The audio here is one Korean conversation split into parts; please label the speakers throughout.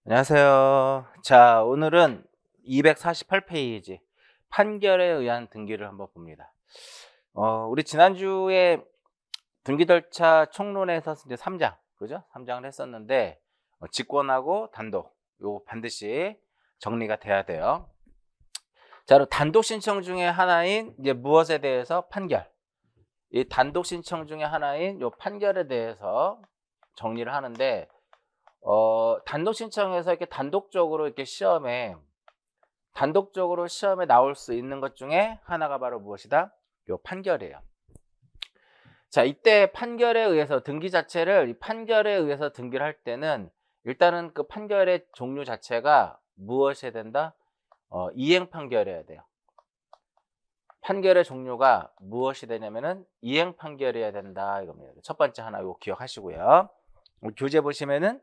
Speaker 1: 안녕하세요. 자, 오늘은 248페이지 판결에 의한 등기를 한번 봅니다. 우리 지난주에 등기절차 총론에서 이제 3장, 그죠? 3장을 했었는데, 직권하고 단독, 요거 반드시 정리가 돼야 돼요. 자, 그럼 단독 신청 중에 하나인 이제 무엇에 대해서 판결. 이 단독 신청 중에 하나인 요 판결에 대해서 정리를 하는데, 단독 신청해서 이렇게 단독적으로 시험에 나올 수 있는 것 중에 하나가 바로 무엇이다? 요 판결이에요. 자, 이때 판결에 의해서 등기 자체를 이 판결에 의해서 등기를 할 때는 일단은 그 판결의 종류 자체가 무엇이어야 된다? 이행 판결이어야 돼요. 판결의 종류가 무엇이 되냐면은 이행 판결이어야 된다 이겁니다. 첫 번째 하나 이거 기억하시고요. 교재 보시면은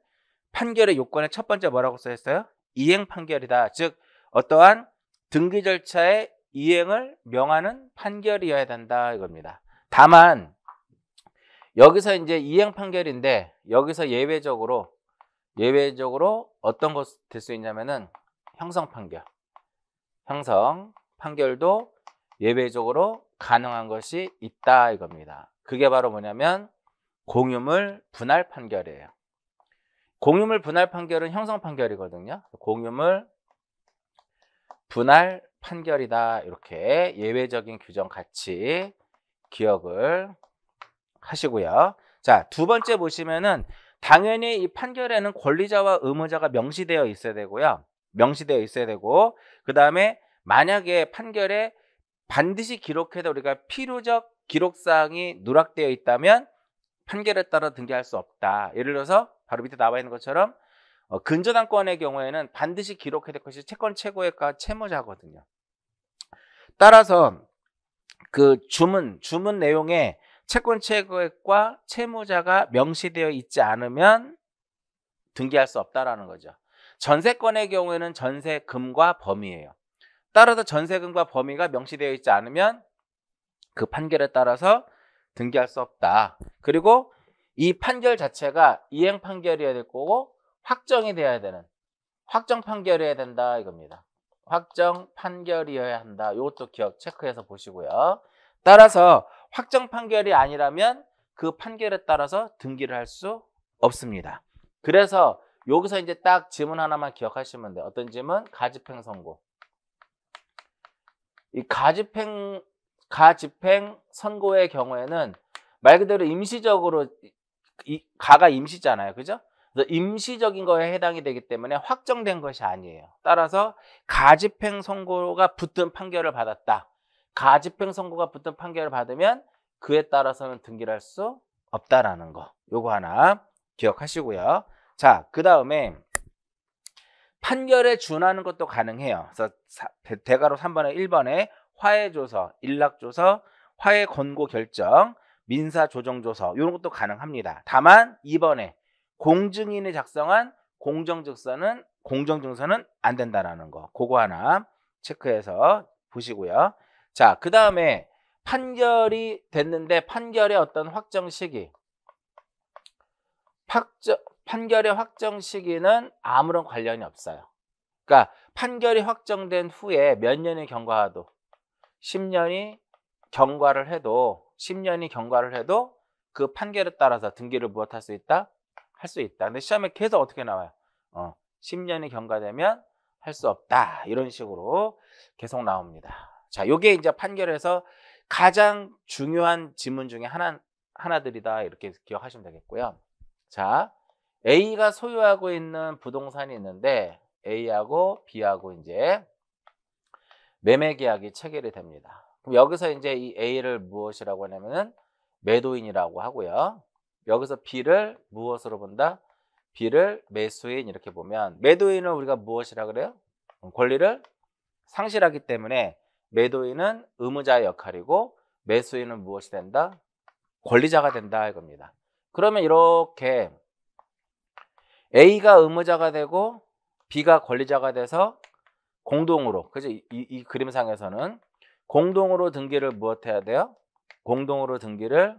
Speaker 1: 판결의 요건의 첫 번째 뭐라고 써 있어요? 이행 판결이다. 즉 어떠한 등기 절차의 이행을 명하는 판결이어야 된다 이겁니다. 다만 여기서 이제 이행 판결인데 여기서 예외적으로 어떤 것 될 수 있냐면은 형성 판결도 예외적으로 가능한 것이 있다 이겁니다. 그게 바로 뭐냐면 공유물 분할 판결이에요. 공유물 분할 판결은 형성 판결이거든요. 공유물 분할 판결이다. 이렇게 예외적인 규정 같이 기억을 하시고요. 자, 두 번째 보시면은 당연히 이 판결에는 권리자와 의무자가 명시되어 있어야 되고요. 그 다음에 만약에 판결에 반드시 기록해도 우리가 필요적 기록사항이 누락되어 있다면 판결에 따라 등기할 수 없다. 예를 들어서 바로 밑에 나와 있는 것처럼 근저당권의 경우에는 반드시 기록해야 될 것이 채권 최고액과 채무자거든요. 따라서 그 주문 내용에 채권 최고액과 채무자가 명시되어 있지 않으면 등기할 수 없다라는 거죠. 전세권의 경우에는 전세금과 범위예요. 따라서 전세금과 범위가 명시되어 있지 않으면 그 판결에 따라서 등기할 수 없다. 그리고 이 판결 자체가 이행 판결이어야 될 거고 확정이 돼야 되는 확정 판결이어야 된다 이겁니다. 확정 판결이어야 한다. 이것도 기억 체크해서 보시고요. 따라서 확정 판결이 아니라면 그 판결에 따라서 등기를 할 수 없습니다. 그래서 여기서 이제 딱 지문 하나만 기억하시면 돼요. 어떤 지문? 가집행 선고. 이 가집행 선고의 경우에는 말 그대로 임시적으로 가가 임시잖아요. 그죠? 그래서 임시적인 거에 해당이 되기 때문에 확정된 것이 아니에요. 따라서 가집행 선고가 붙은 판결을 받았다. 가집행 선고가 붙은 판결을 받으면 그에 따라서는 등기를 할 수 없다라는 거. 요거 하나 기억하시고요. 자, 그 다음에 판결에 준하는 것도 가능해요. 그래서 대가로 3번에 1번에 화해조서, 일락조서, 화해권고 결정, 민사조정조서 이런 것도 가능합니다. 다만 2번에 공증인이 작성한 공정증서는 안 된다라는 거. 그거 하나 체크해서 보시고요. 자, 그 다음에 판결이 됐는데 판결의 어떤 확정 시기. 판결의 확정 시기는 아무런 관련이 없어요. 그러니까 판결이 확정된 후에 몇 년이 경과해도 10년이 경과를 해도 그 판결에 따라서 등기를 무엇할 수 있다? 할 수 있다. 근데 시험에 계속 어떻게 나와요? 10년이 경과되면 할 수 없다. 이런 식으로 계속 나옵니다. 자, 요게 이제 판결에서 가장 중요한 지문 중에 하나들이다. 이렇게 기억하시면 되겠고요. 자, A가 소유하고 있는 부동산이 있는데 A하고 B하고 이제 매매 계약이 체결이 됩니다. 그럼 여기서 이제 이 A를 무엇이라고 하냐면은 매도인이라고 하고요. 여기서 B를 무엇으로 본다? B를 매수인 이렇게 보면 매도인을 우리가 무엇이라고 그래요? 권리를 상실하기 때문에 매도인은 의무자의 역할이고 매수인은 무엇이 된다? 권리자가 된다 이겁니다. 그러면 이렇게 A가 의무자가 되고 B가 권리자가 돼서 공동으로, 그죠? 이 그림상에서는 공동으로 등기를 무엇해야 돼요? 공동으로 등기를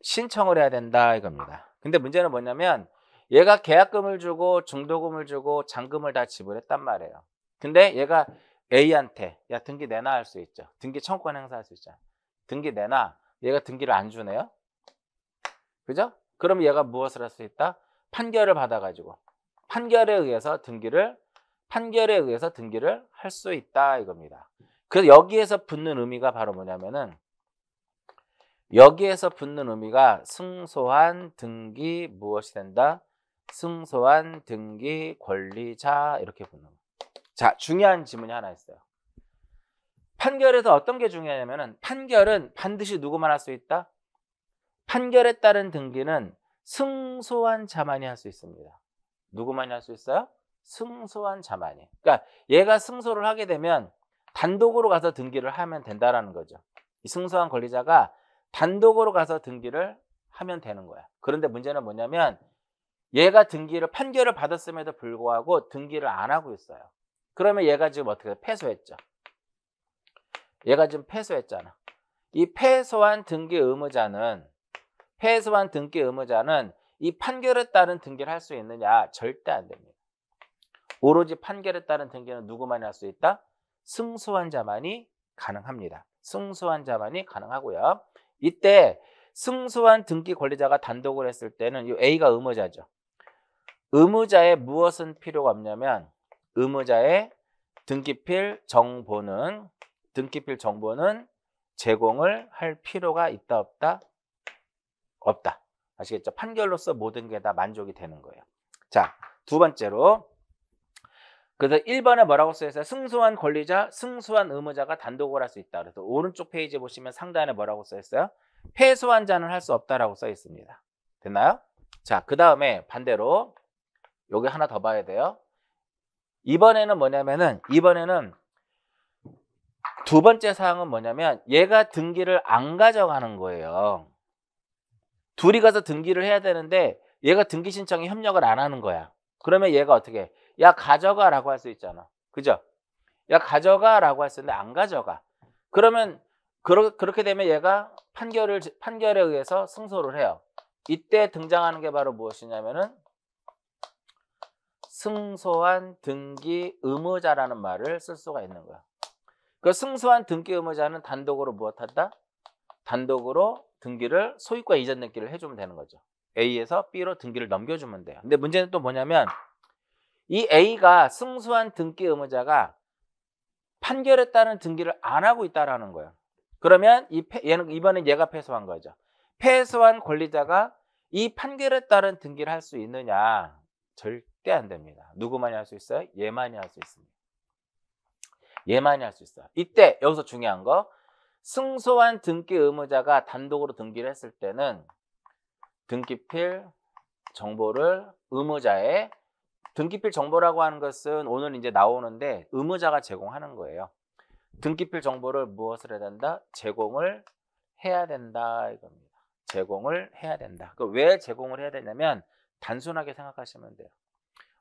Speaker 1: 신청을 해야 된다 이겁니다. 근데 문제는 뭐냐면 얘가 계약금을 주고 중도금을 주고 잔금을 다 지불했단 말이에요. 근데 얘가 A한테 야 등기 내놔 할 수 있죠. 등기 청구권 행사할 수 있잖아. 등기 내놔. 얘가 등기를 안 주네요. 그죠? 그럼 얘가 무엇을 할 수 있다? 판결을 받아가지고 판결에 의해서 등기를 할 수 있다 이겁니다. 그래서 여기에서 붙는 의미가 바로 뭐냐면은 여기에서 붙는 의미가 승소한 등기 무엇이 된다? 승소한 등기 권리자 이렇게 붙는 거예요. 자, 중요한 지문이 하나 있어요. 판결에서 어떤 게 중요하냐면은 판결은 반드시 누구만 할 수 있다? 판결에 따른 등기는 승소한 자만이 할 수 있습니다. 누구만이 할 수 있어요? 승소한 자만이. 그러니까 얘가 승소를 하게 되면 단독으로 가서 등기를 하면 된다라는 거죠. 이 승소한 권리자가 단독으로 가서 등기를 하면 되는 거야. 그런데 문제는 뭐냐면 얘가 판결을 받았음에도 불구하고 등기를 안 하고 있어요. 그러면 얘가 지금 어떻게 패소했죠? 얘가 지금 패소했잖아. 이 패소한 등기 의무자는 이 판결에 따른 등기를 할 수 있느냐? 절대 안 됩니다. 오로지 판결에 따른 등기는 누구만이 할 수 있다? 승소한 자만이 가능합니다. 승소한 자만이 가능하고요. 이때 승소한 등기 권리자가 단독으로 했을 때는 이 A가 의무자죠. 의무자의 무엇은 필요가 없냐면 의무자의 등기필 정보는 제공을 할 필요가 있다 없다? 없다. 아시겠죠? 판결로서 모든 게 다 만족이 되는 거예요. 자, 두 번째로 그래서 1번에 뭐라고 써있어요? 승소한 권리자, 승소한 의무자가 단독으로 할 수 있다. 그래서 오른쪽 페이지 보시면 상단에 뭐라고 써있어요? 패소한 자는 할 수 없다라고 써 있습니다. 됐나요? 자, 그 다음에 반대로 여기 하나 더 봐야 돼요. 이번에는 두 번째 사항은 뭐냐면 얘가 등기를 안 가져가는 거예요. 둘이 가서 등기를 해야 되는데 얘가 등기 신청에 협력을 안 하는 거야. 그러면 얘가 어떻게 해? 야 가져가라고 할 수 있잖아. 그죠? 야 가져가라고 할 수 있는데 안 가져가. 그러면 그렇게 되면 얘가 판결에 의해서 승소를 해요. 이때 등장하는 게 바로 무엇이냐면은 승소한 등기 의무자라는 말을 쓸 수가 있는 거야. 그 승소한 등기 의무자는 단독으로 무엇한다? 단독으로 등기를 소유권 이전 등기를 해주면 되는 거죠. A에서 B로 등기를 넘겨주면 돼요. 근데 문제는 또 뭐냐면 이 A가 승소한 등기 의무자가 판결에 따른 등기를 안 하고 있다라는 거예요. 그러면 이번엔 얘가 패소한 거죠. 패소한 권리자가 이 판결에 따른 등기를 할 수 있느냐? 절대 안 됩니다. 누구만이 할 수 있어요? 얘만이 할 수 있습니다. 얘만이 할 수 있어요. 이때 여기서 중요한 거 승소한 등기 의무자가 단독으로 등기를 했을 때는 등기필 정보를 의무자의 등기필 정보라고 하는 것은 오늘 이제 나오는데 의무자가 제공하는 거예요. 등기필 정보를 무엇을 해야 된다? 제공을 해야 된다 이겁니다. 제공을 해야 된다. 왜 제공을 해야 되냐면 단순하게 생각하시면 돼요.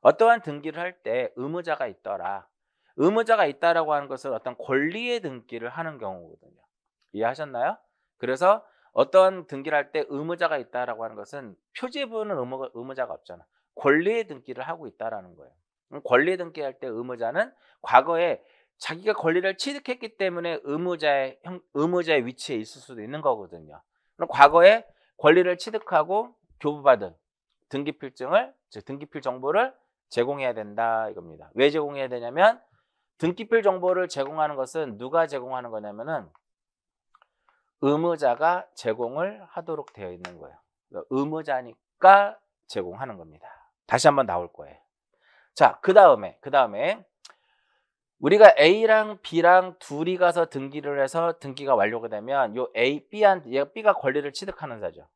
Speaker 1: 어떠한 등기를 할 때 의무자가 있더라. 의무자가 있다라고 하는 것은 어떤 권리의 등기를 하는 경우거든요. 이해하셨나요? 그래서 어떠한 등기를 할 때 의무자가 있다라고 하는 것은 표지부는 의무자가 없잖아. 권리의 등기를 하고 있다라는 거예요. 권리의 등기할 때 의무자는 과거에 자기가 권리를 취득했기 때문에 의무자의 위치에 있을 수도 있는 거거든요. 그럼 과거에 권리를 취득하고 교부받은 등기필 정보를 제공해야 된다 이겁니다. 왜 제공해야 되냐면 등기필 정보를 제공하는 것은 누가 제공하는 거냐면은 의무자가 제공을 하도록 되어 있는 거예요. 의무자니까 제공하는 겁니다. 다시 한번 나올 거예요. 자, 그 다음에 우리가 A랑 B랑 둘이 가서 등기를 해서 등기가 완료가 되면 요 B가 권리를 취득하는 자죠.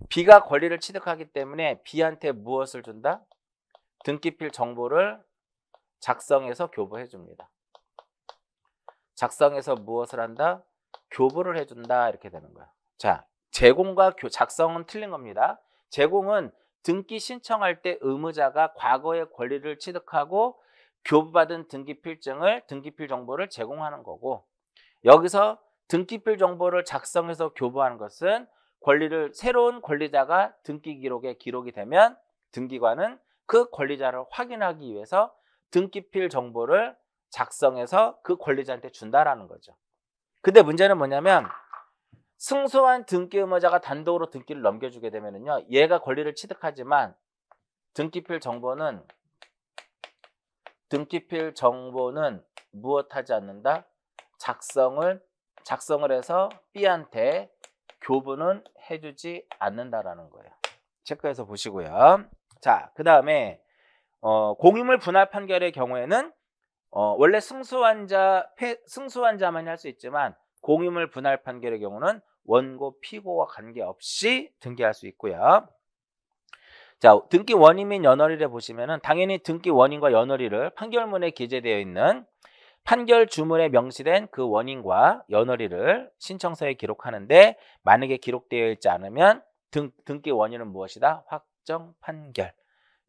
Speaker 1: B가 권리를 취득하기 때문에 B한테 무엇을 준다? 등기필 정보를 작성해서 교부해 줍니다. 작성해서 무엇을 한다? 교부를 해준다 이렇게 되는 거야. 자, 제공과 작성은 틀린 겁니다. 제공은 등기 신청할 때 의무자가 과거의 권리를 취득하고 교부받은 등기필 정보를 제공하는 거고, 여기서 등기필 정보를 작성해서 교부하는 것은 새로운 권리자가 등기 기록에 기록이 되면 등기관은 그 권리자를 확인하기 위해서 등기필 정보를 작성해서 그 권리자한테 준다라는 거죠. 근데 문제는 뭐냐면 승소한 등기 의무자가 단독으로 등기를 넘겨주게 되면은요, 얘가 권리를 취득하지만 등기필 정보는 무엇하지 않는다? 작성을 해서 B한테 교부는 해주지 않는다라는 거예요. 체크해서 보시고요. 자, 그 다음에 공유물 분할 판결의 경우에는 원래 승소한 자만이 할 수 있지만 공유물 분할 판결의 경우는 원고 피고와 관계없이 등기할 수 있고요. 자, 등기 원인 및 연월일에 보시면은 당연히 등기 원인과 연월일을 판결문에 기재되어 있는 판결 주문에 명시된 그 원인과 연월일을 신청서에 기록하는데, 만약에 기록되어 있지 않으면 등기 원인은 무엇이다? 확정 판결.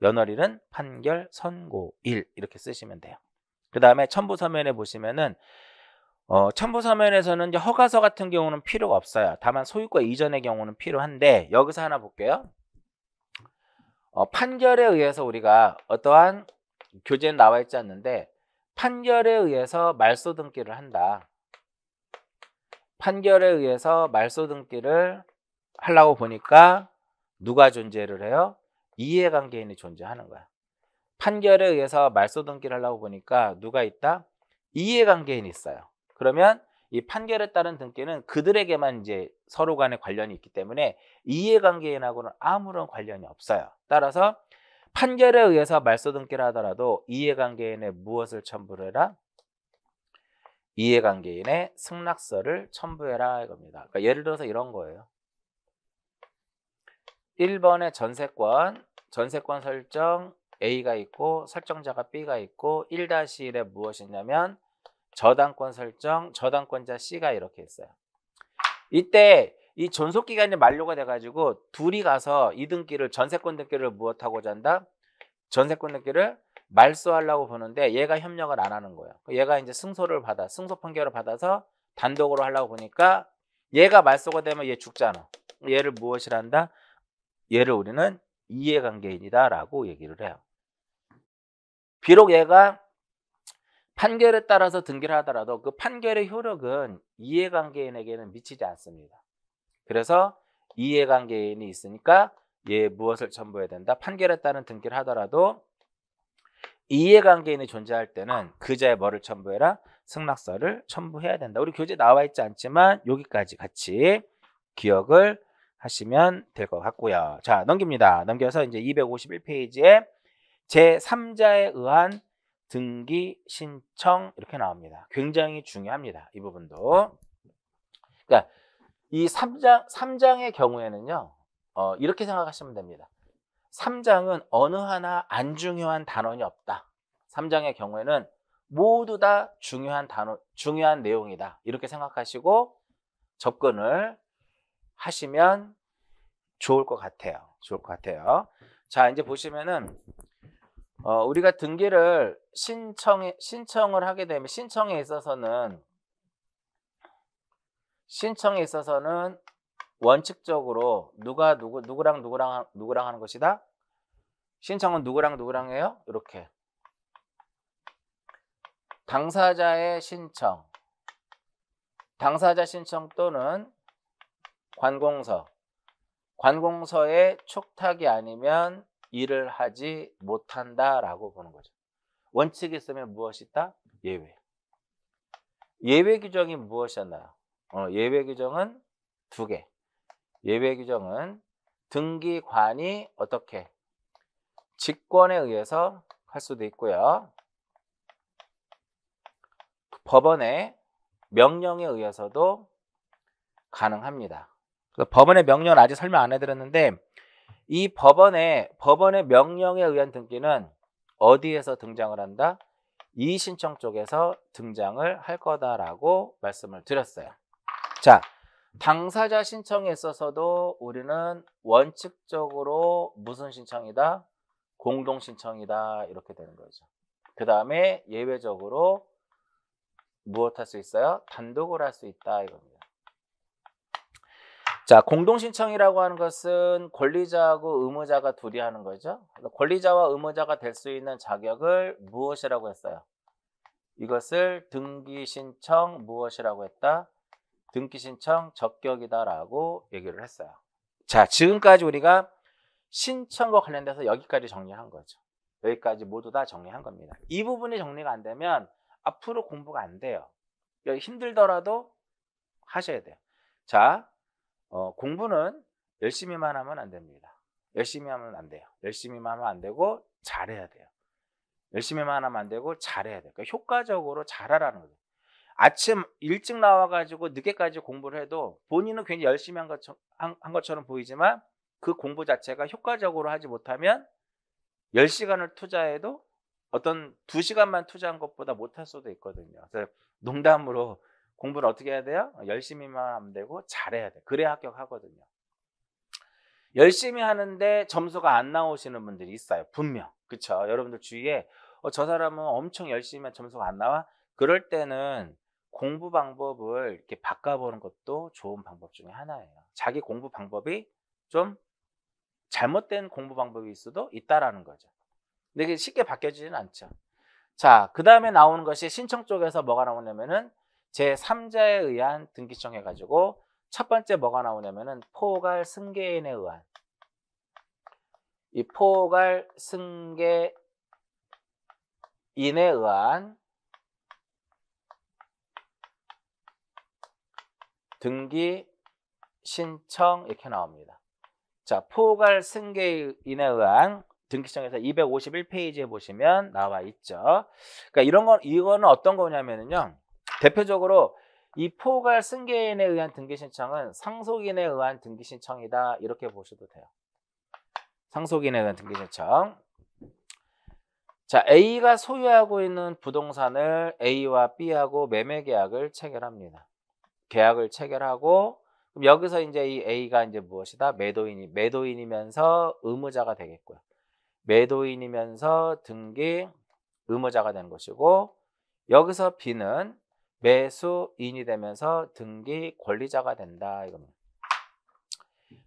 Speaker 1: 연월일은 판결 선고일. 이렇게 쓰시면 돼요. 그 다음에 첨부 서면에 보시면은 첨부 서면에서는 이제 허가서 같은 경우는 필요가 없어요. 다만 소유권 이전의 경우는 필요한데, 여기서 하나 볼게요. 판결에 의해서 우리가 어떠한 교재는 나와 있지 않는데 판결에 의해서 말소 등기를 한다. 판결에 의해서 말소 등기를 하려고 보니까 누가 존재를 해요? 이해관계인이 존재하는 거야. 판결에 의해서 말소 등기를 하려고 보니까 누가 있다? 이해관계인이 있어요. 그러면 이 판결에 따른 등기는 그들에게만 이제 서로 간에 관련이 있기 때문에 이해관계인하고는 아무런 관련이 없어요. 따라서 판결에 의해서 말소 등기를 하더라도 이해관계인의 무엇을 첨부를 해라? 이해관계인의 승낙서를 첨부해라 이겁니다. 그러니까 예를 들어서 이런 거예요. 1번의 전세권 설정 A가 있고 설정자가 B가 있고 1-1에 무엇이 있냐면 저당권 설정, 저당권자 C가 이렇게 있어요. 이때 이 존속기간이 만료가 돼가지고 둘이 가서 이 등기를, 전세권 등기를 무엇하고자 한다? 전세권 등기를 말소하려고 보는데 얘가 협력을 안 하는 거예요. 얘가 이제 승소 판결을 받아서 단독으로 하려고 보니까 얘가 말소가 되면 얘 죽잖아. 얘를 무엇이라 한다? 얘를 우리는 이해관계인이다라고 얘기를 해요. 비록 얘가 판결에 따라서 등기를 하더라도 그 판결의 효력은 이해관계인에게는 미치지 않습니다. 그래서 이해관계인이 있으니까 얘 무엇을 첨부해야 된다? 판결에 따른 등기를 하더라도 이해관계인이 존재할 때는 그자의 뭐를 첨부해라? 승낙서를 첨부해야 된다. 우리 교재에 나와 있지 않지만 여기까지 같이 기억을 하시면 될 것 같고요. 자, 넘깁니다. 넘겨서 이제 251페이지에 제3자에 의한 등기 신청 이렇게 나옵니다. 굉장히 중요합니다. 이 부분도. 그러니까 이 3장의 경우에는요. 이렇게 생각하시면 됩니다. 3장은 어느 하나 안 중요한 단원이 없다. 3장의 경우에는 모두 다 중요한 내용이다. 이렇게 생각하시고 접근을 하시면 좋을 것 같아요. 자, 이제 보시면은 우리가 등기를 신청을 하게 되면 신청에 있어서는 원칙적으로 누구랑 하는 것이다? 신청은 누구랑 해요? 이렇게. 당사자 신청 또는 관공서의 촉탁이 아니면 일을 하지 못한다라고 보는 거죠. 원칙이 있으면 무엇이 있다? 예외. 예외 규정이 무엇이었나요? 예외 규정은 2개. 예외 규정은 등기관이 어떻게 직권에 의해서 할 수도 있고요. 법원의 명령에 의해서도 가능합니다. 법원의 명령을 아직 설명 안 해드렸는데 이 법원의 명령에 의한 등기는 어디에서 등장을 한다? 이의신청 쪽에서 등장을 할 거다라고 말씀을 드렸어요. 자, 당사자 신청에 있어서도 우리는 원칙적으로 무슨 신청이다? 공동신청이다. 이렇게 되는 거죠. 그 다음에 예외적으로 무엇 할 수 있어요? 단독을 할 수 있다 이겁니다. 자, 공동신청이라고 하는 것은 권리자하고 의무자가 둘이 하는 거죠. 권리자와 의무자가 될 수 있는 자격을 무엇이라고 했어요? 이것을 등기신청 무엇이라고 했다? 등기신청 적격이다라고 얘기를 했어요. 자, 지금까지 우리가 신청과 관련돼서 여기까지 정리한 거죠. 여기까지 모두 다 정리한 겁니다. 이 부분이 정리가 안 되면 앞으로 공부가 안 돼요. 힘들더라도 하셔야 돼요. 자, 공부는 열심히만 하면 안 됩니다. 열심히 하면 안 돼요. 열심히만 하면 안 되고 잘해야 돼요. 열심히만 하면 안 되고 잘해야 돼요. 그러니까 효과적으로 잘하라는 거죠. 아침 일찍 나와가지고 늦게까지 공부를 해도 본인은 괜히 열심히 한 것처럼 보이지만 그 공부 자체가 효과적으로 하지 못하면 10시간을 투자해도 어떤 2시간만 투자한 것보다 못할 수도 있거든요. 그래서 농담으로 공부를 어떻게 해야 돼요? 열심히만 하면 되고 잘해야 돼. 그래야 합격하거든요. 열심히 하는데 점수가 안 나오시는 분들이 있어요. 분명. 그쵸? 여러분들 주위에 저 사람은 엄청 열심히 하면 점수가 안 나와? 그럴 때는 공부 방법을 이렇게 바꿔보는 것도 좋은 방법 중에 하나예요. 자기 공부 방법이 좀 잘못된 공부 방법이 있어도 있다라는 거죠. 근데 이게 쉽게 바뀌어지지는 않죠. 자, 그 다음에 나오는 것이 신청 쪽에서 뭐가 나오냐면은 제3자에 의한 등기 신청 해가지고 첫 번째 뭐가 나오냐면은 포괄 승계인에 의한, 이 포괄 승계인에 의한 등기 신청 이렇게 나옵니다. 자, 포괄 승계인에 의한 등기 신청에서 251페이지에 보시면 나와 있죠. 그러니까 이거는 어떤 거냐면요. 대표적으로 이 포괄 승계인에 의한 등기 신청은 상속인에 의한 등기 신청이다. 이렇게 보셔도 돼요. 상속인에 의한 등기 신청. 자, A가 소유하고 있는 부동산을 A와 B하고 매매 계약을 체결합니다. 계약을 체결하고 그럼 여기서 이제 이 A가 이제 무엇이다? 매도인이면서 의무자가 되겠고요. 매도인이면서 등기 의무자가 되는 것이고 여기서 B는 매수인이 되면서 등기 권리자가 된다 이겁니다.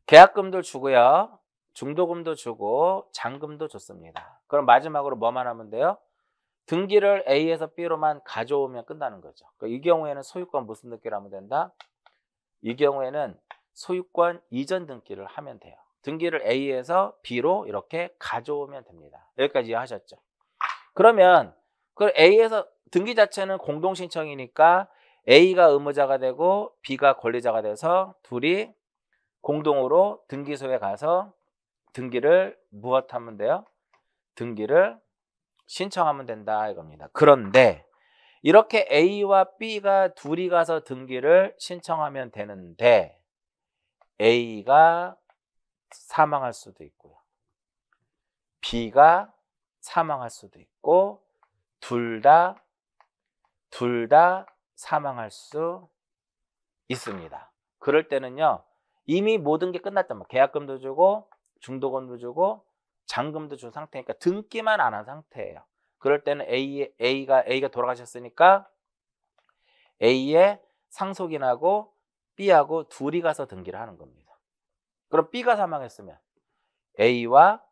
Speaker 1: 계약금도 주고요. 중도금도 주고 잔금도 줬습니다. 그럼 마지막으로 뭐만 하면 돼요? 등기를 A에서 B로만 가져오면 끝나는 거죠. 그러니까 이 경우에는 소유권 무슨 등기를 하면 된다? 이 경우에는 소유권 이전 등기를 하면 돼요. 등기를 A에서 B로 이렇게 가져오면 됩니다. 여기까지 이해하셨죠? 그러면 그 A에서 등기 자체는 공동신청이니까 A가 의무자가 되고 B가 권리자가 돼서 둘이 공동으로 등기소에 가서 등기를 무엇하면 돼요? 등기를 신청하면 된다 이겁니다. 그런데 이렇게 A와 B가 둘이 가서 등기를 신청하면 되는데 A가 사망할 수도 있고요. B가 사망할 수도 있고 둘 다 사망할 수 있습니다. 그럴 때는요. 이미 모든 게 끝났단 말이에요. 계약금도 주고 중도금도 주고 잔금도 준 상태니까 등기만 안 한 상태예요. 그럴 때는 A가 돌아가셨으니까 A의 상속인하고 B하고 둘이 가서 등기를 하는 겁니다. 그럼 B가 사망했으면 A와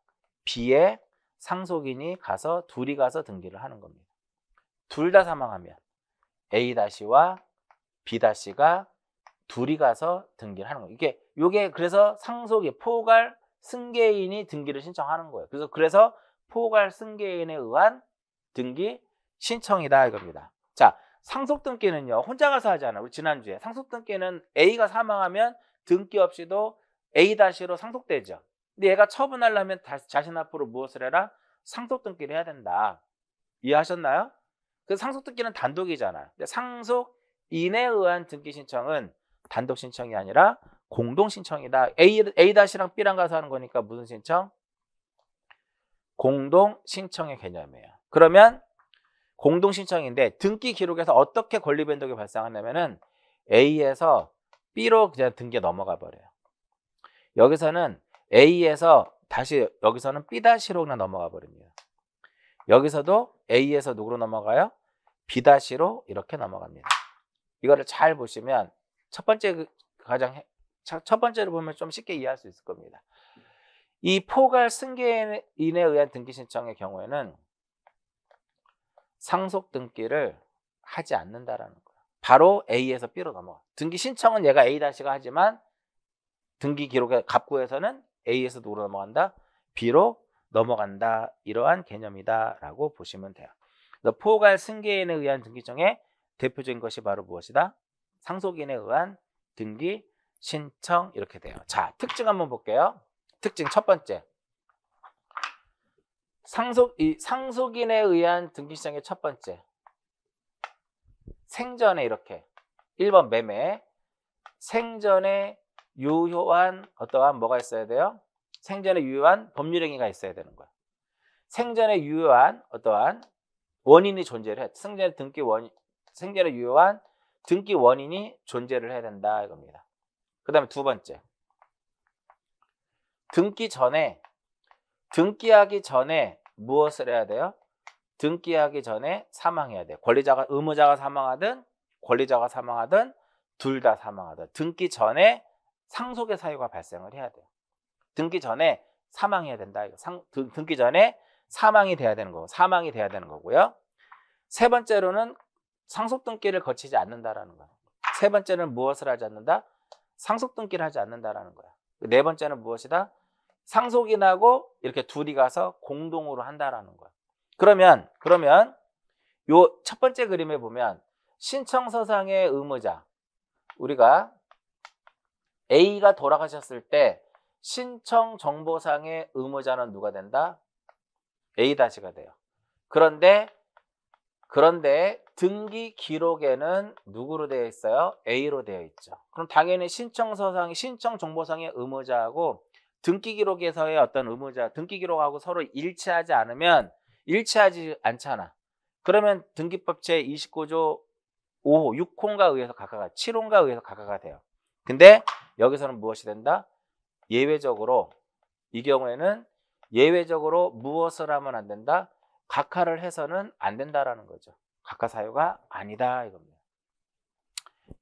Speaker 1: B의 상속인이 가서 둘이 가서 등기를 하는 겁니다. 둘 다 사망하면 A-와 B-가 둘이 가서 등기를 하는 거예요. 이게 그래서 상속이 포괄 승계인이 등기를 신청하는 거예요. 그래서 포괄 승계인에 의한 등기 신청이다 이겁니다. 자, 상속 등기는요. 혼자 가서 하잖아요. 우리 지난주에 상속 등기는 A가 사망하면 등기 없이도 A-로 상속되죠. 근데 얘가 처분하려면 자신 앞으로 무엇을 해라? 상속 등기를 해야 된다. 이해하셨나요? 그 상속 등기는 단독이잖아요. 근데 상속인에 의한 등기 신청은 단독 신청이 아니라 공동 신청이다. A-랑 B랑 가서 하는 거니까 무슨 신청? 공동 신청의 개념이에요. 그러면 공동 신청인데 등기 기록에서 어떻게 권리 변동이 발생하냐면은 A에서 B로 그냥 등기가 넘어가 버려요. 여기서는 A에서 다시 여기서는 B-로 그냥 넘어가 버립니다. 여기서도 A에서 누구로 넘어가요? B-로 이렇게 넘어갑니다. 이거를 잘 보시면 첫 번째 가장 첫 번째로 보면 좀 쉽게 이해할 수 있을 겁니다. 이 포괄 승계인에 의한 등기 신청의 경우에는 상속 등기를 하지 않는다라는 거예요. 바로 A에서 B로 넘어가. 등기 신청은 얘가 A-가 하지만 등기 기록의 갑구에서는 A에서 B로 넘어간다, B로 넘어간다. 이러한 개념이다라고 보시면 돼요. 포괄 승계인에 의한 등기 신청의 대표적인 것이 바로 무엇이다? 상속인에 의한 등기 신청 이렇게 돼요. 자, 특징 한번 볼게요. 특징 첫 번째. 상속인에 의한 등기 신청의 첫 번째. 생전에 이렇게 1번 매매. 생전에 유효한 어떠한 뭐가 있어야 돼요? 생전에 유효한 법률행위가 있어야 되는 거야. 생전에 유효한 어떠한 원인이 존재를 해. 생전에 유효한 등기 원인이 존재를 해야 된다 이겁니다. 그 다음에 두 번째. 등기하기 전에 무엇을 해야 돼요? 등기하기 전에 사망해야 돼요. 의무자가 사망하든 권리자가 사망하든 둘 다 사망하든 등기 전에 상속의 사유가 발생을 해야 돼요. 등기 전에 사망해야 된다. 등기 전에 사망이 돼야 되는 거고요. 세 번째로는 상속 등기를 거치지 않는다라는 거예요. 세 번째는 무엇을 하지 않는다? 상속 등기를 하지 않는다라는 거야. 네 번째는 무엇이다? 상속인하고 이렇게 둘이 가서 공동으로 한다라는 거야. 그러면 요 첫 번째 그림에 보면 신청서상의 의무자, 우리가 A가 돌아가셨을 때 신청정보상의 의무자는 누가 된다? A-가 돼요. 그런데 등기 기록에는 누구로 되어 있어요? A로 되어 있죠. 그럼 당연히 신청정보상의 의무자하고 등기 기록에서의 어떤 의무자, 등기 기록하고 서로 일치하지 않잖아. 그러면 등기법 제29조 5호, 6호가 의해서 각하가, 7호가 의해서 각하가 돼요. 근데 여기서는 무엇이 된다? 예외적으로, 이 경우에는 예외적으로 무엇을 하면 안 된다? 각하를 해서는 안 된다라는 거죠. 각하 사유가 아니다 이겁니다.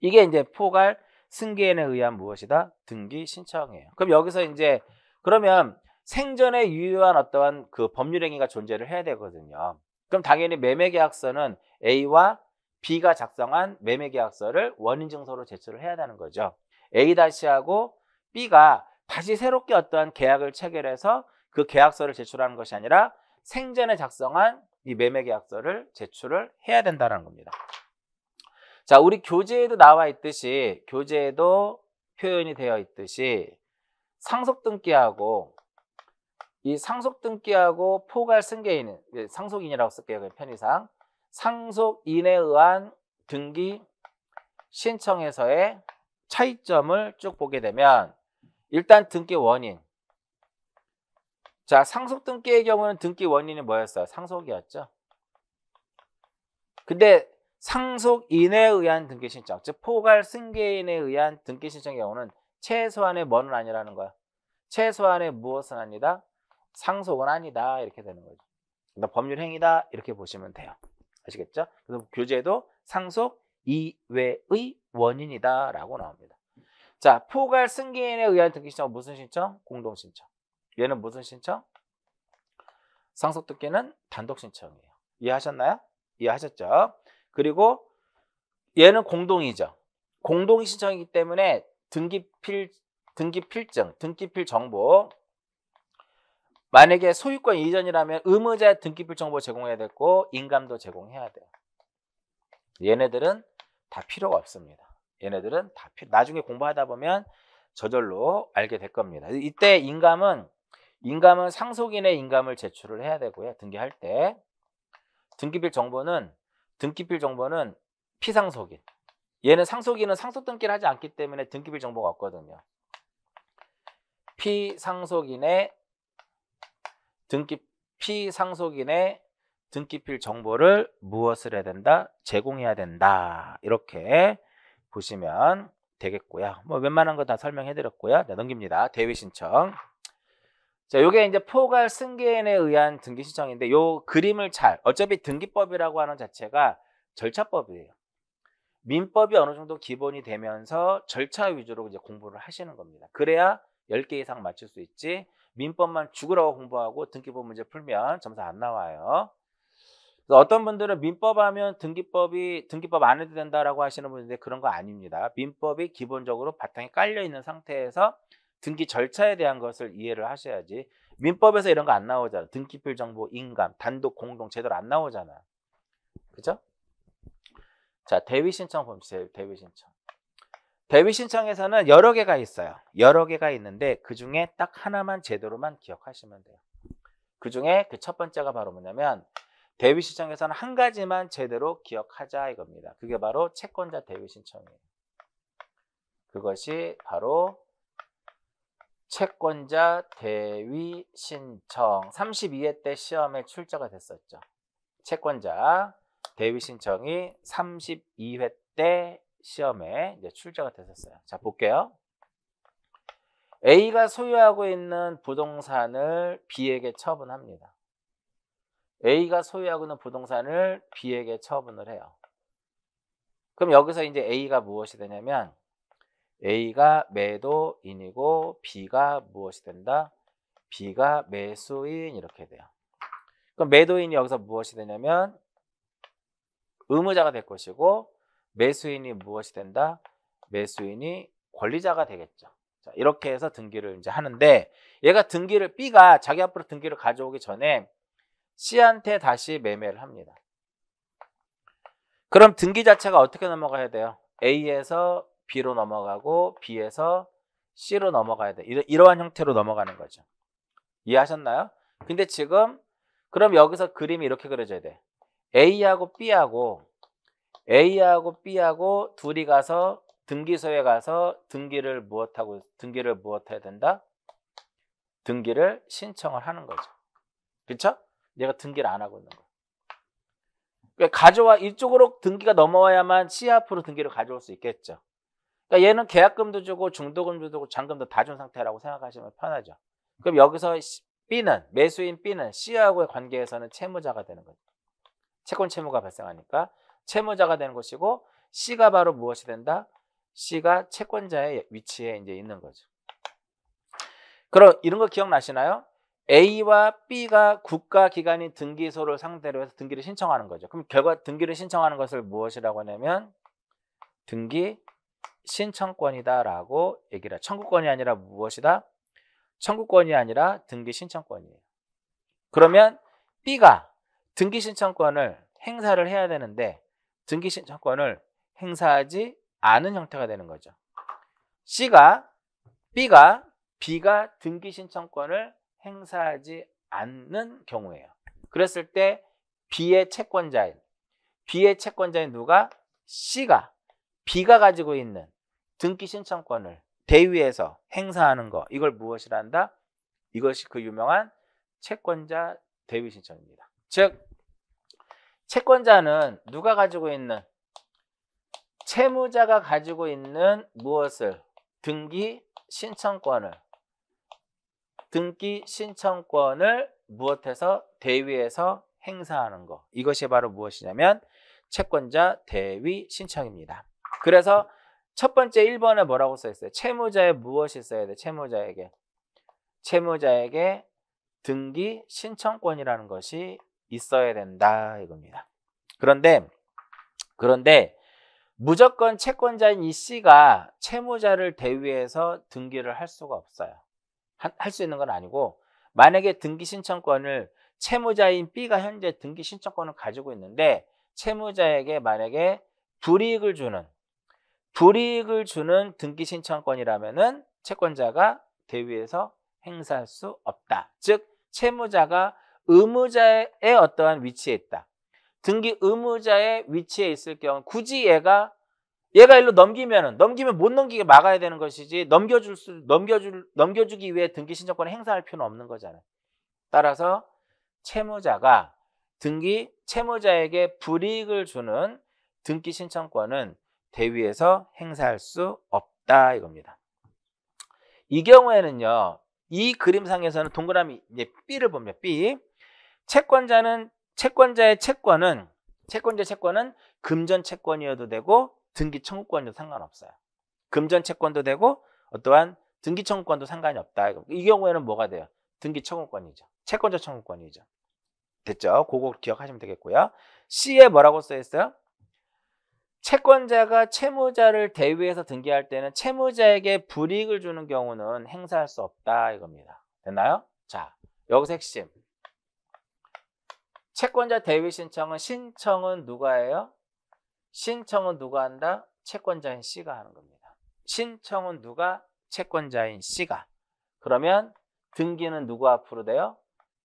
Speaker 1: 이게 이제 포괄 승계인에 의한 무엇이다? 등기 신청이에요. 그럼 여기서 이제 그러면 생전에 유효한 어떠한 그 법률 행위가 존재를 해야 되거든요. 그럼 당연히 매매계약서는 A와 B가 작성한 매매계약서를 원인증서로 제출을 해야 되는 거죠. A-하고 B가 다시 새롭게 어떠한 계약을 체결해서 그 계약서를 제출하는 것이 아니라 생전에 작성한 이 매매계약서를 제출을 해야 된다는 겁니다. 자, 우리 교재에도 나와 있듯이, 교재에도 표현이 되어 있듯이 상속등기하고 포괄 승계인은 상속인이라고 쓸게요. 편의상. 상속인에 의한 등기 신청에서의 차이점을 쭉 보게 되면 일단 등기 원인. 자, 상속 등기의 경우는 등기 원인이 뭐였어요? 상속이었죠. 근데 상속인에 의한 등기 신청, 즉 포괄 승계인에 의한 등기 신청의 경우는 최소한의 뭐는 아니라는 거야. 최소한의 무엇은 아니다? 상속은 아니다. 이렇게 되는 거죠. 그러니까 법률 행위다. 이렇게 보시면 돼요. 아시겠죠? 그래서 교재에도 상속 이외의 원인이다 라고 나옵니다. 자, 포괄 승계인에 의한 등기 신청은 무슨 신청? 공동 신청. 얘는 무슨 신청? 상속 등기는 단독 신청이에요. 이해하셨나요? 이해하셨죠? 그리고 얘는 공동이죠. 공동 신청이기 때문에 등기필 정보, 만약에 소유권 이전이라면 의무자의 등기필 정보 제공해야 되고 인감도 제공해야 돼요. 얘네들은 다 필요가 없습니다. 얘네들은 다 나중에 공부하다 보면 저절로 알게 될 겁니다. 이때 인감은 상속인의 인감을 제출을 해야 되고요. 등기할 때 등기필 정보는 피상속인. 얘는 상속인은 상속 등기를 하지 않기 때문에 등기필 정보가 없거든요. 피상속인의 등기필 정보를 무엇을 해야 된다? 제공해야 된다. 이렇게 보시면 되겠고요. 뭐 웬만한 거 다 설명해 드렸고요. 네, 넘깁니다. 대위 신청. 자, 요게 이제 포괄 승계인에 의한 등기 신청인데 요 그림을 어차피 등기법이라고 하는 자체가 절차법이에요. 민법이 어느 정도 기본이 되면서 절차 위주로 이제 공부를 하시는 겁니다. 그래야 10개 이상 맞출 수 있지. 민법만 죽으라고 공부하고 등기법 문제 풀면 점수 안 나와요. 어떤 분들은 민법 하면 등기법 안 해도 된다라고 하시는 분인데 그런 거 아닙니다. 민법이 기본적으로 바탕에 깔려 있는 상태에서 등기 절차에 대한 것을 이해를 하셔야지. 민법에서 이런 거 안 나오잖아. 등기필 정보, 인감, 단독, 공동 제대로 안 나오잖아. 그죠? 자, 대위 신청 보세요. 대위 신청. 대위 신청에서는 여러 개가 있어요. 여러 개가 있는데 그 중에 딱 하나만 제대로만 기억하시면 돼요. 그 중에 그 첫 번째가 바로 뭐냐면 대위 신청에서는 한 가지만 제대로 기억하자 이겁니다. 그게 바로 채권자 대위 신청이에요. 그것이 바로 채권자 대위 신청. 32회 때 시험에 출제가 됐었죠. 채권자 대위 신청이 32회 때 시험에 이제 출제가 됐었어요. 자, 볼게요. A가 소유하고 있는 부동산을 B에게 처분합니다. A가 소유하고 있는 부동산을 B에게 처분을 해요. 그럼 여기서 이제 A가 무엇이 되냐면 A가 매도인이고 B가 무엇이 된다? B가 매수인 이렇게 돼요. 그럼 매도인이 여기서 무엇이 되냐면 의무자가 될 것이고 매수인이 무엇이 된다? 매수인이 권리자가 되겠죠. 자, 이렇게 해서 등기를 이제 하는데 얘가 등기를 B가 자기 앞으로 등기를 가져오기 전에 C한테 다시 매매를 합니다. 그럼 등기 자체가 어떻게 넘어가야 돼요? A에서 B로 넘어가고 B에서 C로 넘어가야 돼. 이러한 형태로 넘어가는 거죠. 이해하셨나요? 근데 지금 그럼 여기서 그림이 이렇게 그려져야 돼. A하고 B하고 둘이 가서 등기소에 가서 등기를 무엇 해야 된다? 등기를 신청을 하는 거죠. 그렇죠? 얘가 등기를 안 하고 있는 거예요. 그러니까 이쪽으로 등기가 넘어와야만 C 앞으로 등기를 가져올 수 있겠죠. 그러니까 얘는 계약금도 주고 중도금도 주고 잔금도 다 준 상태라고 생각하시면 편하죠. 그럼 여기서 매수인 B는 C하고의 관계에서는 채무자가 되는 거죠. 채권 채무가 발생하니까 채무자가 되는 것이고 C가 바로 무엇이 된다? C가 채권자의 위치에 이제 있는 거죠. 그럼 이런 거 기억나시나요? A와 B가 국가기관인 등기소를 상대로 해서 등기를 신청하는 거죠. 그럼 결과 등기를 신청하는 것을 무엇이라고 하냐면 등기 신청권이다라고 얘기를 해요. 청구권이 아니라 무엇이다? 청구권이 아니라 등기 신청권이에요. 그러면 B가 등기 신청권을 행사를 해야 되는데 등기 신청권을 행사하지 않은 형태가 되는 거죠. B가 등기 신청권을 행사하지 않는 경우예요. 그랬을 때 B의 채권자인 누가? B가 가지고 있는 등기 신청권을 대위에서 행사하는 거, 이걸 무엇이라 한다? 이것이 그 유명한 채권자 대위 신청입니다. 즉 채권자는 누가 가지고 있는? 채무자가 가지고 있는 무엇을? 등기 신청권을 무엇해서? 대위에서 행사하는 거. 이것이 바로 무엇이냐면 채권자 대위 신청입니다. 그래서 첫 번째 1번에 뭐라고 써 있어요? 채무자에 무엇이 있어야 돼? 채무자에게 등기 신청권이라는 것이 있어야 된다 이겁니다. 그런데 무조건 채권자인 이 C가 채무자를 대위해서 등기를 할 수가 없어요. 할 수 있는 건 아니고, 만약에 등기 신청권을 채무자인 B가 현재 등기 신청권을 가지고 있는데 채무자에게 만약에 불이익을 주는 등기 신청권이라면은 채권자가 대위에서 행사할 수 없다. 즉 채무자가 의무자의 어떠한 위치에 있다. 등기 의무자의 위치에 있을 경우 굳이 얘가 일로 넘기면 못 넘기게 막아야 되는 것이지 넘겨주기 위해 등기 신청권을 행사할 필요는 없는 거잖아요. 따라서 채무자에게 불이익을 주는 등기 신청권은 대위에서 행사할 수 없다 이겁니다. 이 경우에는요, 이 그림상에서는 동그라미 이제 B를 보면 B, 채권자의 채권은 금전 채권이어도 되고 등기 청구권도 상관없어요. 금전 채권도 되고 어떠한 등기 청구권도 상관이 없다. 이 경우에는 뭐가 돼요? 등기 청구권이죠. 채권자 청구권이죠. 됐죠? 그거 기억하시면 되겠고요. C에 뭐라고 써 있어요? 채권자가 채무자를 대위해서 등기할 때는 채무자에게 불이익을 주는 경우는 행사할 수 없다 이겁니다. 됐나요? 자, 여기서 핵심. 채권자 대위 신청은 누가 해요? 신청은 누가 한다? 채권자인 C가 하는 겁니다. 신청은 누가? 채권자인 C가. 그러면 등기는 누구 앞으로 돼요?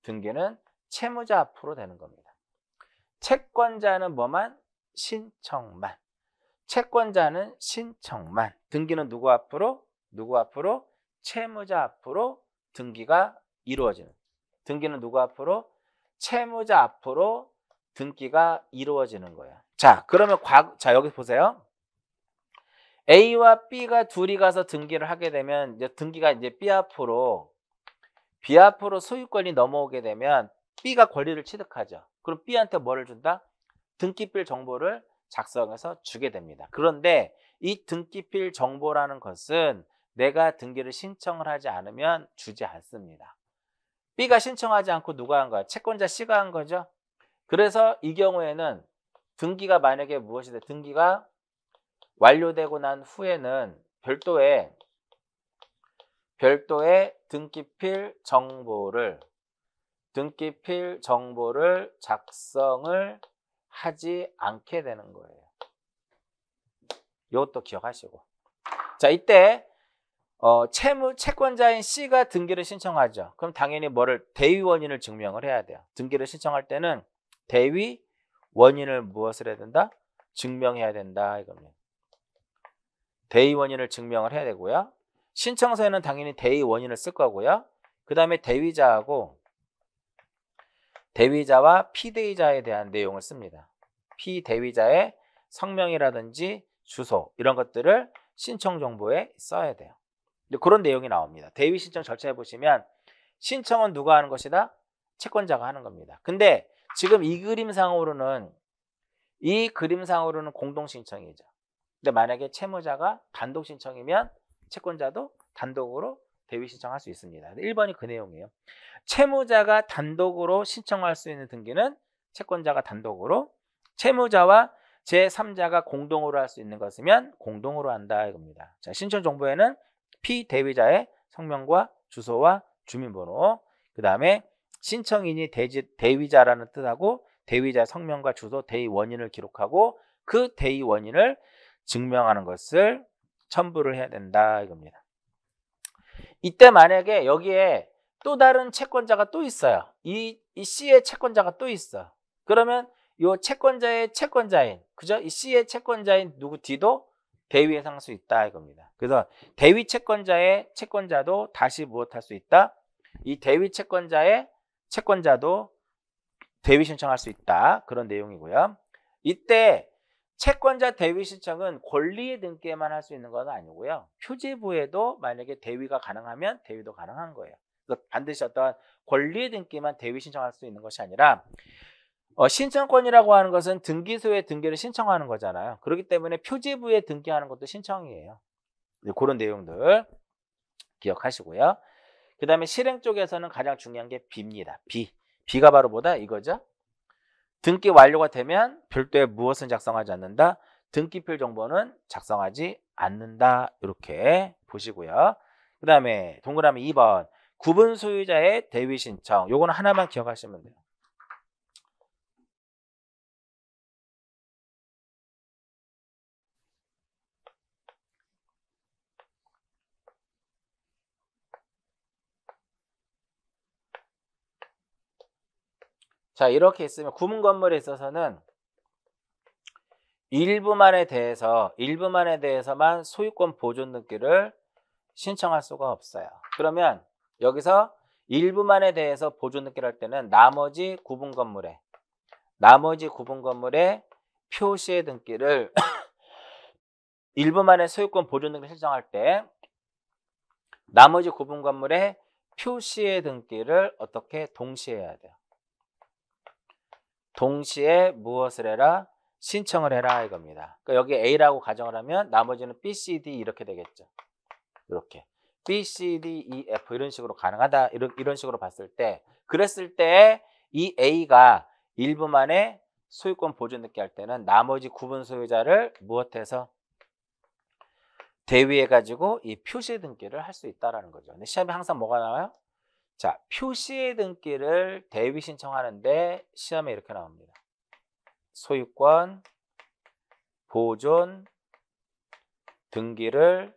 Speaker 1: 등기는 채무자 앞으로 되는 겁니다. 채권자는 뭐만? 신청만. 채권자는 신청만. 등기는 누구 앞으로? 누구 앞으로? 채무자 앞으로 등기가 이루어지는. 등기는 누구 앞으로? 채무자 앞으로 등기가 이루어지는 거예요. 자, 그러면 자, 여기 보세요. A와 B가 둘이 가서 등기를 하게 되면 이제 등기가 이제 B 앞으로 소유권이 넘어오게 되면 B가 권리를 취득하죠. 그럼 B한테 뭐를 준다? 등기필 정보를 작성해서 주게 됩니다. 그런데 이 등기필 정보라는 것은 내가 등기를 신청을 하지 않으면 주지 않습니다. B가 신청하지 않고 누가 한 거야? 채권자 C가 한 거죠. 그래서 이 경우에는 등기가 만약에 무엇이든 등기가 완료되고 난 후에는 별도의 등기필 정보를 작성을 하지 않게 되는 거예요. 이것도 기억하시고. 자, 이때 채권자인 C가 등기를 신청하죠. 그럼 당연히 대위 원인을 증명을 해야 돼요. 등기를 신청할 때는 대위 원인을 무엇을 해야 된다? 증명해야 된다 이겁니다. 대위 원인을 증명을 해야 되고요. 신청서에는 당연히 대위 원인을 쓸 거고요. 그 다음에 대위자와 피대위자에 대한 내용을 씁니다. 피대위자의 성명이라든지 주소 이런 것들을 신청 정보에 써야 돼요. 그런 내용이 나옵니다. 대위 신청 절차에 보시면 신청은 누가 하는 것이다? 채권자가 하는 겁니다. 근데 지금 이 그림상으로는 공동 신청이죠. 근데 만약에 채무자가 단독 신청이면 채권자도 단독으로 대위 신청할 수 있습니다. 1번이 그 내용이에요. 채무자가 단독으로 신청할 수 있는 등기는 채권자가 단독으로, 채무자와 제3자가 공동으로 할 수 있는 것이면 공동으로 한다 이겁니다. 자, 신청 정보에는 피대위자의 성명과 주소와 주민번호, 그 다음에 신청인이 대위자라는 뜻하고 대위자의 성명과 주소, 대위 원인을 기록하고 그 대위 원인을 증명하는 것을 첨부를 해야 된다 이겁니다. 이때 만약에 여기에 또 다른 채권자가 또 있어요. 이 C의 채권자가 또 있어. 그러면 이 채권자의 채권자인, 그죠? 이 C의 채권자인 누구 D도 대위에 상할 수 있다 이겁니다. 그래서 대위 채권자의 채권자도 다시 무엇할 수 있다? 이 대위 채권자의 채권자도 대위 신청할 수 있다. 그런 내용이고요. 이때 채권자 대위 신청은 권리의 등기에만 할 수 있는 건 아니고요. 표지부에도 만약에 대위가 가능하면 대위도 가능한 거예요. 그래서 반드시 어떤 권리의 등기만 대위 신청할 수 있는 것이 아니라 신청권이라고 하는 것은 등기소에 등기를 신청하는 거잖아요. 그렇기 때문에 표지부에 등기하는 것도 신청이에요. 그런 내용들 기억하시고요. 그 다음에 실행 쪽에서는 가장 중요한 게 B입니다. B가 바로 뭐다? 이거죠. 등기 완료가 되면 별도의 무엇은 작성하지 않는다. 등기필 정보는 작성하지 않는다. 이렇게 보시고요. 그 다음에 동그라미 2번 구분 소유자의 대위 신청. 요거는 하나만 기억하시면 돼요. 자, 이렇게 있으면 구분 건물에 있어서는 일부만에 대해서만 소유권 보존 등기를 신청할 수가 없어요. 그러면 여기서 일부만에 대해서 보존 등기를 할 때는 나머지 구분 건물에 표시의 등기를 일부만의 소유권 보존 등기를 신청할 때 나머지 구분 건물의 표시의 등기를 어떻게 동시에 해야 돼요. 동시에 무엇을 해라? 신청을 해라 이겁니다. 그러니까 여기 A라고 가정을 하면 나머지는 B, C, D 이렇게 되겠죠. 이렇게 B, C, D, E, F 이런 식으로 가능하다. 이런 식으로 봤을 때 그랬을 때 이 A가 일부만의 소유권 보존 등기 할 때는 나머지 구분 소유자를 무엇해서 대위해 가지고 이 표시 등기를 할 수 있다라는 거죠. 근데 시험에 항상 뭐가 나와요? 자, 표시 등기를 대위 신청하는데 시험에 이렇게 나옵니다. 소유권 보존 등기를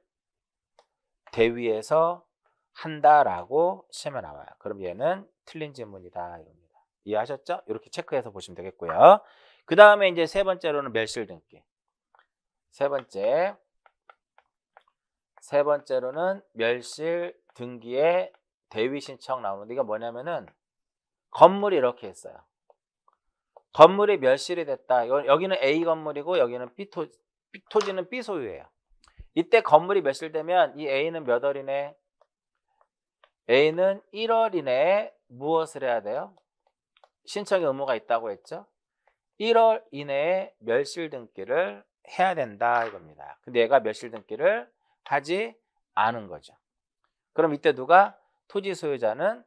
Speaker 1: 대위에서 한다라고 시험에 나와요. 그럼 얘는 틀린 질문이다 이겁니다. 이해하셨죠? 이렇게 체크해서 보시면 되겠고요. 그 다음에 이제 세 번째로는 멸실 등기. 세 번째로는 멸실 등기의 대위 신청 나오는데 이게 뭐냐면은 건물이 이렇게 있어요. 건물이 멸실이 됐다. 여기는 A 건물이고 여기는 토지는 B 소유예요. 이때 건물이 멸실되면 이 A는 몇 월이네? A는 1월 이내에 무엇을 해야 돼요? 신청의 의무가 있다고 했죠. 1월 이내에 멸실 등기를 해야 된다 이겁니다. 근데 얘가 멸실 등기를 하지 않은 거죠. 그럼 이때 누가? 토지 소유자는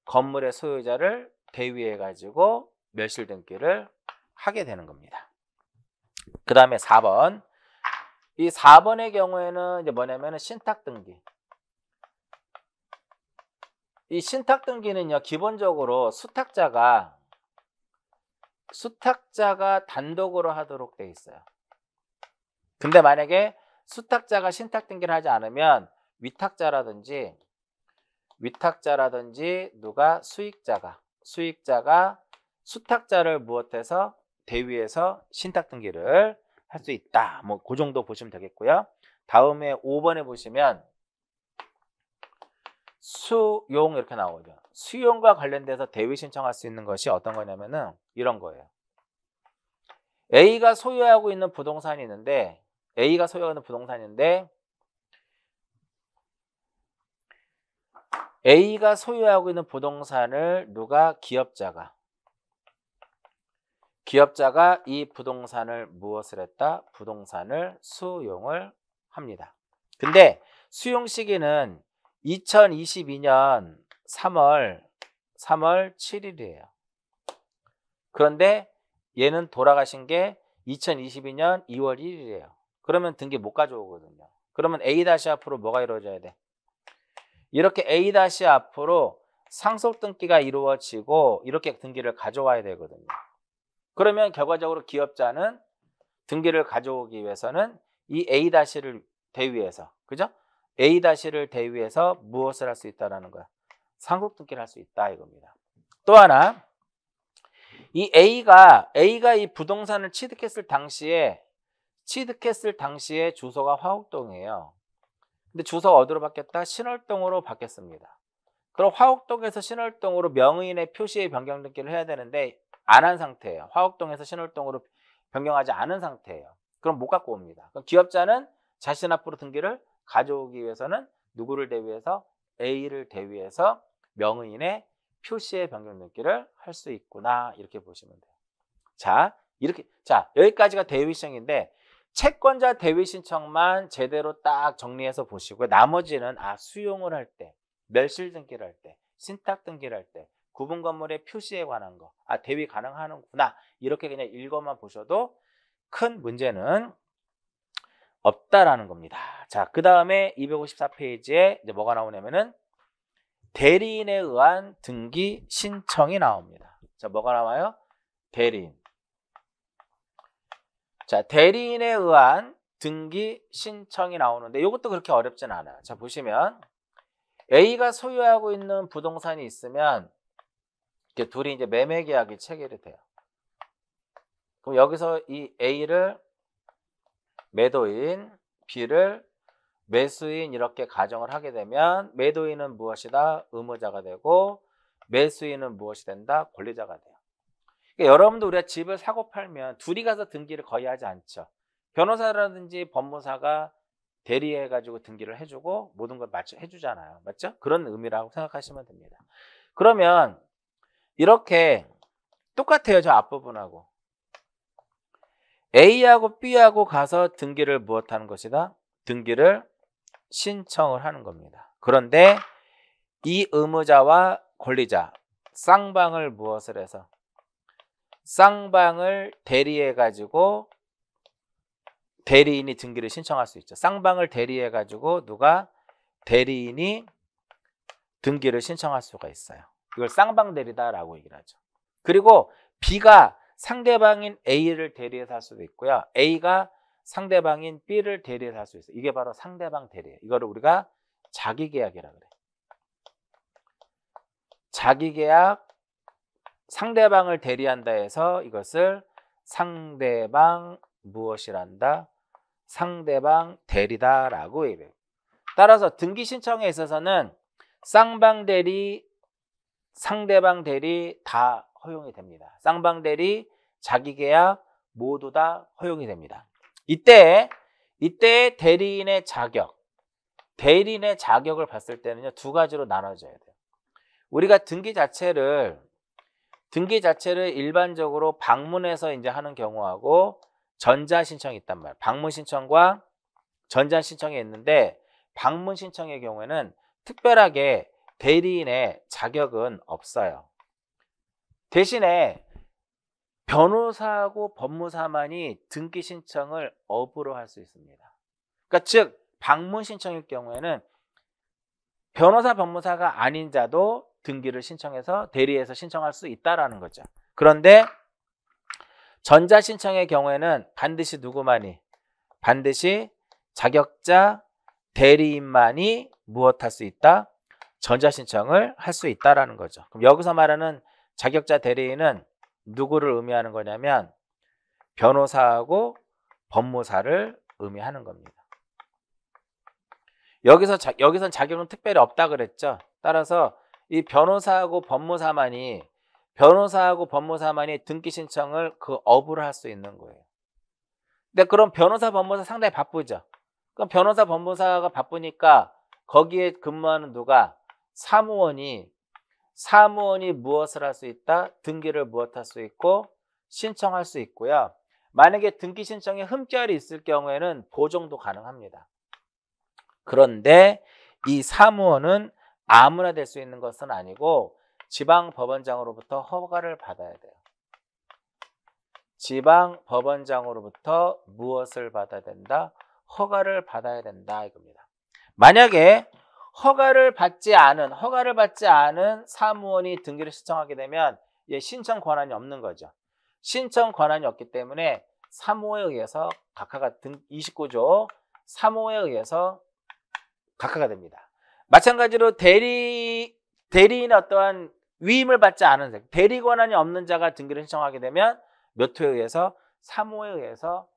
Speaker 1: 건물의 소유자를 대위해 가지고 멸실 등기를 하게 되는 겁니다. 그 다음에 4번. 이 4번의 경우에는 이제 뭐냐면은 신탁 등기. 이 신탁 등기는요, 기본적으로 수탁자가 단독으로 하도록 돼 있어요. 근데 만약에 수탁자가 신탁 등기를 하지 않으면 위탁자라든지 누가 수익자가 수탁자를 무엇해서 대위해서 신탁 등기를 할 수 있다. 뭐 그 정도 보시면 되겠고요. 다음에 5번에 보시면 수용 이렇게 나오죠. 수용과 관련돼서 대위 신청할 수 있는 것이 어떤 거냐면은 이런 거예요. A가 소유하고 있는 부동산이 있는데 A가 소유하는 부동산인데 A가 소유하고 있는 부동산을 누가? 기업자가 이 부동산을 무엇을 했다? 부동산을 수용을 합니다. 근데 수용 시기는 2022년 3월 7일이에요. 그런데 얘는 돌아가신 게 2022년 2월 1일이에요. 그러면 등기 못 가져오거든요. 그러면 A- 앞으로 뭐가 이루어져야 돼? 이렇게 A- 앞으로 상속 등기가 이루어지고 이렇게 등기를 가져와야 되거든요. 그러면 결과적으로 기업자는 등기를 가져오기 위해서는 이 A-를 대위해서, 그죠? A-를 대위해서 무엇을 할 수 있다라는 거야? 상속 등기를 할 수 있다 이겁니다. 또 하나, 이 A가 이 부동산을 취득했을 당시에 주소가 화곡동이에요. 근데 주소가 어디로 바뀌었다? 신월동으로 바뀌었습니다. 그럼 화곡동에서 신월동으로 명의인의 표시의 변경 등기를 해야 되는데 안 한 상태예요. 화곡동에서 신월동으로 변경하지 않은 상태예요. 그럼 못 갖고 옵니다. 그럼 기업자는 자신 앞으로 등기를 가져오기 위해서는 누구를 대위해서? A를 대위해서 명의인의 표시의 변경 등기를 할 수 있구나 이렇게 보시면 돼요. 자, 여기까지가 대위 신청인데 채권자 대위 신청만 제대로 딱 정리해서 보시고 나머지는 수용을 할 때, 멸실 등기를 할 때, 신탁 등기를 할 때, 구분 건물의 표시에 관한 거, 대위 가능하는구나 이렇게 그냥 읽어만 보셔도 큰 문제는 없다라는 겁니다. 자, 그 다음에 254페이지에 이제 뭐가 나오냐면은 대리인에 의한 등기 신청이 나옵니다. 자, 뭐가 나와요? 대리인. 자, 대리인에 의한 등기 신청이 나오는데 이것도 그렇게 어렵진 않아요. 자, 보시면 A가 소유하고 있는 부동산이 있으면 이렇게 둘이 이제 매매 계약이 체결이 돼요. 그럼 여기서 이 A를 매도인, B를 매수인 이렇게 가정을 하게 되면 매도인은 무엇이다? 의무자가 되고 매수인은 무엇이 된다? 권리자가 돼요. 그러니까 여러분도 우리가 집을 사고 팔면 둘이 가서 등기를 거의 하지 않죠. 변호사라든지 법무사가 대리해가지고 등기를 해주고 모든 걸 해주잖아요. 맞죠? 그런 의미라고 생각하시면 됩니다. 그러면 이렇게 똑같아요. 저 앞부분하고. A하고 B하고 가서 등기를 무엇하는 것이다? 등기를 신청을 하는 겁니다. 그런데 이 의무자와 권리자 쌍방을 무엇을 해서? 쌍방을 대리해 가지고 대리인이 등기를 신청할 수 있죠. 쌍방을 대리해 가지고 누가? 대리인이 등기를 신청할 수가 있어요. 이걸 쌍방 대리다라고 얘기를 하죠. 그리고 B가 상대방인 A를 대리해서 할 수도 있고요. A가 상대방인 B를 대리해서 할 수 있어요. 이게 바로 상대방 대리예요. 이거를 우리가 자기계약이라 그래. 자기계약, 상대방을 대리한다 해서 이것을 상대방 무엇이란다? 상대방 대리다라고 얘기해요. 따라서 등기 신청에 있어서는 쌍방 대리, 상대방 대리 다 허용이 됩니다. 쌍방 대리, 자기계약 모두 다 허용이 됩니다. 이때 대리인의 자격, 대리인의 자격을 봤을 때는요, 두 가지로 나눠져야 돼요. 우리가 등기 자체를 일반적으로 방문해서 이제 하는 경우하고 전자 신청이 있단 말이에요. 방문 신청과 전자 신청이 있는데 방문 신청의 경우에는 특별하게 대리인의 자격은 없어요. 대신에 변호사하고 법무사만이 등기 신청을 업으로 할 수 있습니다. 그러니까 즉 방문 신청일 경우에는 변호사, 법무사가 아닌 자도 등기를 신청해서 대리해서 신청할 수 있다라는 거죠. 그런데 전자 신청의 경우에는 반드시 누구만이? 반드시 자격자 대리인만이 무엇할 수 있다? 전자 신청을 할 수 있다라는 거죠. 그럼 여기서 말하는 자격자 대리인은 누구를 의미하는 거냐면 변호사하고 법무사를 의미하는 겁니다. 여기선 자격은 특별히 없다 그랬죠. 따라서 이 변호사하고 법무사만이 등기 신청을 그 업으로 할 수 있는 거예요. 근데 그럼 변호사, 법무사 상당히 바쁘죠. 그럼 변호사, 법무사가 바쁘니까 거기에 근무하는 누가? 사무원이 무엇을 할 수 있다? 등기를 무엇할 수 있고 신청할 수 있고요. 만약에 등기 신청에 흠결이 있을 경우에는 보정도 가능합니다. 그런데 이 사무원은 아무나 될 수 있는 것은 아니고 지방법원장으로부터 허가를 받아야 돼요. 지방법원장으로부터 무엇을 받아야 된다? 허가를 받아야 된다 이겁니다. 만약에 허가를 받지 않은 사무원이 등기를 신청하게 되면 신청 권한이 없는 거죠. 신청 권한이 없기 때문에 사무에 의해서 각하가 29조 사무에 의해서 각하가 됩니다. 마찬가지로 대리인의 어떠한 위임을 받지 않은 대리 권한이 없는 자가 등기를 신청하게 되면 몇 호에 의해서? 사무에 의해서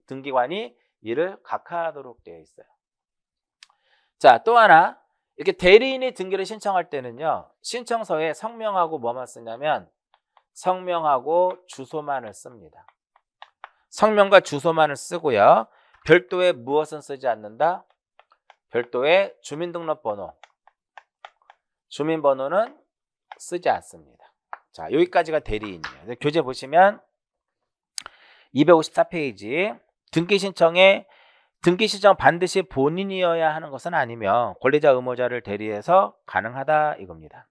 Speaker 1: 등기관이 이를 각하하도록 되어 있어요. 자, 또 하나 이렇게 대리인이 등기를 신청할 때는요, 신청서에 성명하고 뭐만 쓰냐면 성명하고 주소만을 씁니다. 성명과 주소만을 쓰고요. 별도의 무엇은 쓰지 않는다? 별도의 주민등록번호, 주민번호는 쓰지 않습니다. 자, 여기까지가 대리인이에요. 교재 보시면 254페이지 등기 신청 반드시 본인이어야 하는 것은 아니며 권리자 의무자를 대리해서 가능하다 이겁니다.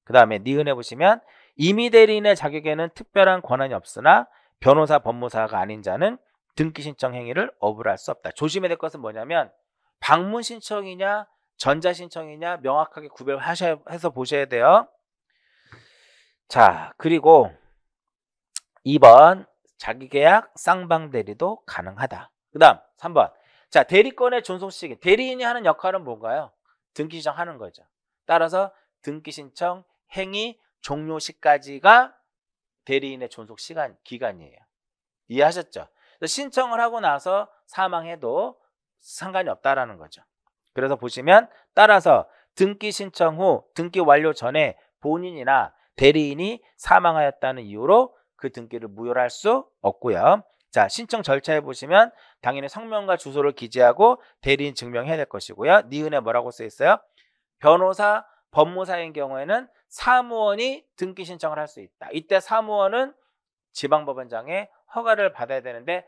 Speaker 1: 그 다음에 니은에 보시면 임의 대리인의 자격에는 특별한 권한이 없으나 변호사, 법무사가 아닌 자는 등기 신청 행위를 업으로 할 수 없다. 조심해야 될 것은 뭐냐면 방문 신청이냐 전자 신청이냐 명확하게 구별해서 보셔야 돼요. 자, 그리고 2번 자기계약 쌍방 대리도 가능하다. 그 다음 3번 자, 대리권의 존속 시기. 대리인이 하는 역할은 뭔가요? 등기 신청하는 거죠. 따라서 등기 신청 행위 종료 시까지가 대리인의 존속 기간이에요. 이해하셨죠? 신청을 하고 나서 사망해도 상관이 없다라는 거죠. 그래서 보시면 따라서 등기 신청 후 등기 완료 전에 본인이나 대리인이 사망하였다는 이유로 그 등기를 무효로 할 수 없고요. 자, 신청 절차에 보시면 당연히 성명과 주소를 기재하고 대리인 증명해야 될 것이고요. 니은에 뭐라고 써 있어요? 변호사, 법무사인 경우에는 사무원이 등기 신청을 할 수 있다. 이때 사무원은 지방법원장의 허가를 받아야 되는데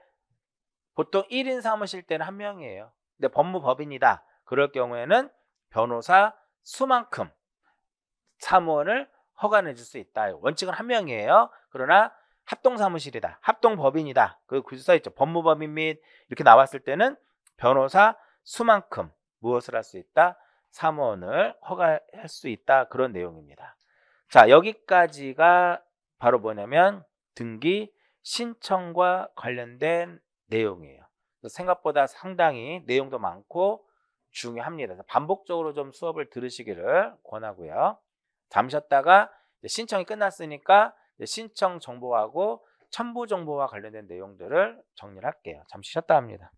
Speaker 1: 보통 1인 사무실 때는 한 명이에요. 근데 법무법인이다. 그럴 경우에는 변호사 수만큼 사무원을 허가내줄 수 있다. 원칙은 한 명이에요. 그러나 합동사무실이다. 합동법인이다. 그 굳이 써있죠. 법무법인 및 이렇게 나왔을 때는 변호사 수만큼 무엇을 할 수 있다? 사무원을 허가할 수 있다. 그런 내용입니다. 자, 여기까지가 바로 뭐냐면 등기 신청과 관련된 내용이에요. 생각보다 상당히 내용도 많고 중요합니다. 반복적으로 좀 수업을 들으시기를 권하고요. 잠시 쉬었다가 신청이 끝났으니까 신청 정보하고 첨부 정보와 관련된 내용들을 정리를 할게요. 잠시 쉬었다 합니다.